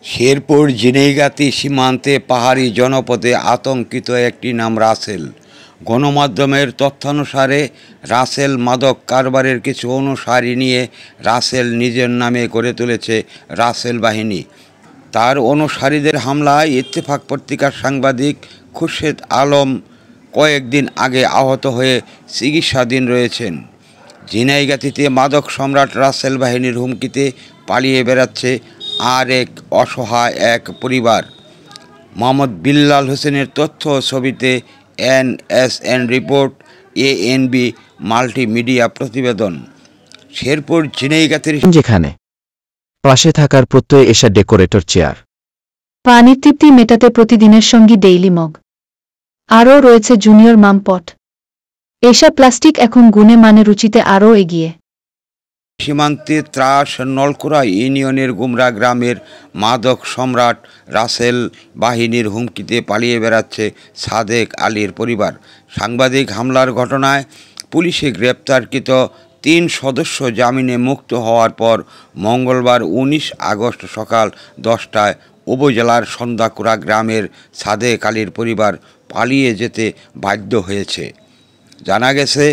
শেরপুর ঝিনাইগাতি সীমান্তে পাহাড়ি জনপদে আতঙ্কিত একটি নাম রাসেল। গণমাধ্যমের তথ্যানুসারে রাসেল মাদক কারবারের কিছু অনুসারী নিয়ে রাসেল নিজের নামে গড়ে তুলেছে রাসেল বাহিনী। তার অনুসারীদের হামলায় ইত্তেফাক পত্রিকার সাংবাদিক খুরশেদ আলম কয়েকদিন আগে আহত হয়ে চিকিৎসাধীন রয়েছেন। ঝিনাইগাতিতে মাদক সম্রাট রাসেল বাহিনীর হুমকিতে পালিয়ে বেড়াচ্ছে আর এক অসহায় এক পরিবার। মোহাম্মদ বিল্লাল হোসেনের তথ্য ছবিতে NSN রিপোর্ট, ANB মাল্টিমিডিয়া প্রতিবেদন। শেরপুর ঝিনাইগাতির যেখানে পাশে থাকার প্রত্যয় এসা ডেকোরেটর চেয়ার, পানির তৃপ্তি মেটাতে প্রতিদিনের সঙ্গী ডেইলি মগ, আরও রয়েছে জুনিয়র মাম পট। এসা প্লাস্টিক এখন গুণে মানে রুচিতে আরও এগিয়ে। সীমান্তে ত্রাস নলকুড়া ইউনিয়নের গুমরা গ্রামের মাদক সম্রাট রাসেল বাহিনীর হুমকিতে পালিয়ে বেড়াচ্ছে সাদেক আলীর পরিবার। সাংবাদিক হামলার ঘটনায় পুলিশে গ্রেপ্তারকৃত 3 সদস্য জামিনে মুক্ত হওয়ার পর মঙ্গলবার 19 আগস্ট সকাল 10টায় উপজেলার সন্ধ্যাকুড়া গ্রামের সাদেক আলীর পরিবার পালিয়ে যেতে বাধ্য হয়েছে। জানা গেছে,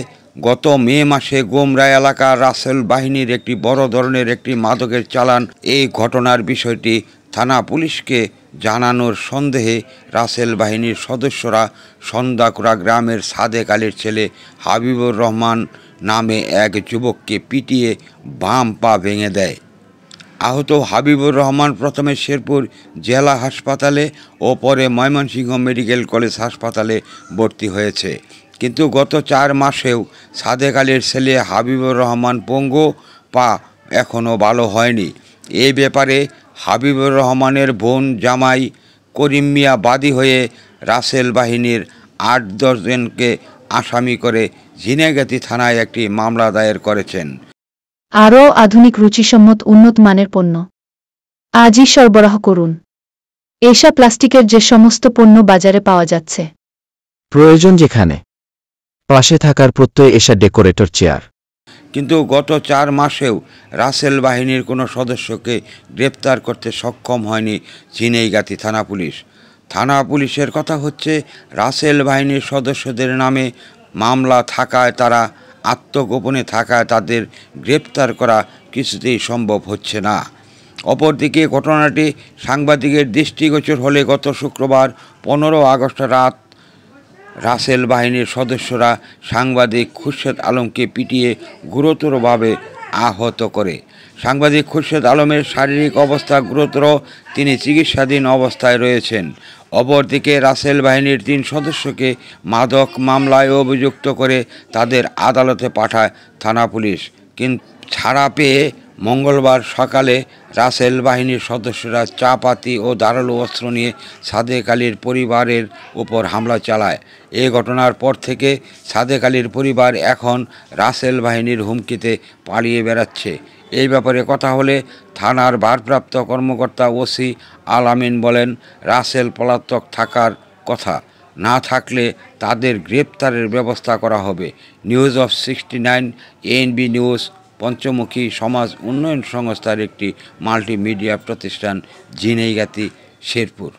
গত মে মাসে গোমরা এলাকার রাসেল বাহিনীর একটি বড় ধরনের একটি মাদকের চালান। এই ঘটনার বিষয়টি থানা পুলিশকে জানানোর সন্দেহে রাসেল বাহিনীর সদস্যরা সন্ধ্যাকুড়া গ্রামের সাদেক আলীর ছেলে হাবিবুর রহমান নামে এক যুবককে পিটিয়ে বাম পা ভেঙে দেয়। আহত হাবিবুর রহমান প্রথমে শেরপুর জেলা হাসপাতালে ও পরে ময়মনসিংহ মেডিকেল কলেজ হাসপাতালে ভর্তি হয়েছে। কিন্তু গত 4 মাসেও সাদেক আলীর ছেলে হাবিবুর রহমান পঙ্গু, পা এখনও ভালো হয়নি। এই ব্যাপারে হাবিবুর রহমানের বোন জামাই করিম মিয়া বাদী হয়ে রাসেল বাহিনীর 8-10 জনকে আসামি করে ঝিনাইগাতি থানায় একটি মামলা দায়ের করেছেন। আরও আধুনিক রুচিসম্মত উন্নত মানের পণ্য আজই সরবরাহ করুন। এসা প্লাস্টিকের যে সমস্ত পণ্য বাজারে পাওয়া যাচ্ছে, প্রয়োজন যেখানে পাশে থাকার প্রত্যয় এসা ডেকোরেটর চেয়ার। কিন্তু গত 4 মাসেও রাসেল বাহিনীর কোনো সদস্যকে গ্রেপ্তার করতে সক্ষম হয়নি ঝিনাইগাতি থানা পুলিশ। থানা পুলিশের কথা হচ্ছে, রাসেল বাহিনীর সদস্যদের নামে মামলা থাকায়, তারা আত্মগোপনে থাকায় তাদের গ্রেপ্তার করা কিছুতেই সম্ভব হচ্ছে না। অপরদিকে ঘটনাটি সাংবাদিকের দৃষ্টিগোচর হলে গত শুক্রবার 15 আগস্ট রাত রাসেল বাহিনীর সদস্যরা সাংবাদিক খুরশেদ আলমকে পিটিয়ে গুরুতরভাবে আহত করে। সাংবাদিক খুরশেদ আলমের শারীরিক অবস্থা গুরুতর, তিনি চিকিৎসাধীন অবস্থায় রয়েছেন। অপরদিকে রাসেল বাহিনীর 3 সদস্যকে মাদক মামলায় অভিযুক্ত করে তাদের আদালতে পাঠায় থানা পুলিশ। কিন্তু ছাড়া পেয়ে মঙ্গলবার সকালে রাসেল বাহিনীর সদস্যরা চাপাতি ও ধারালো অস্ত্র নিয়ে সাদেক আলীর পরিবারের উপর হামলা চালায়। এই ঘটনার পর থেকে সাদেক আলীর পরিবার এখন রাসেল বাহিনীর হুমকিতে পালিয়ে বেড়াচ্ছে। এই ব্যাপারে কথা হলে থানার ভারপ্রাপ্ত কর্মকর্তা ওসি আল আমিন বলেন, রাসেল পলাতক থাকার কথা, না থাকলে তাদের গ্রেপ্তারের ব্যবস্থা করা হবে। নিউজ অফ 69, ANB নিউজ পঞ্চমুখী সমাজ উন্নয়ন সংস্থার একটি মাল্টিমিডিয়া প্রতিষ্ঠান, ঝিনাইগাতি, শেরপুর।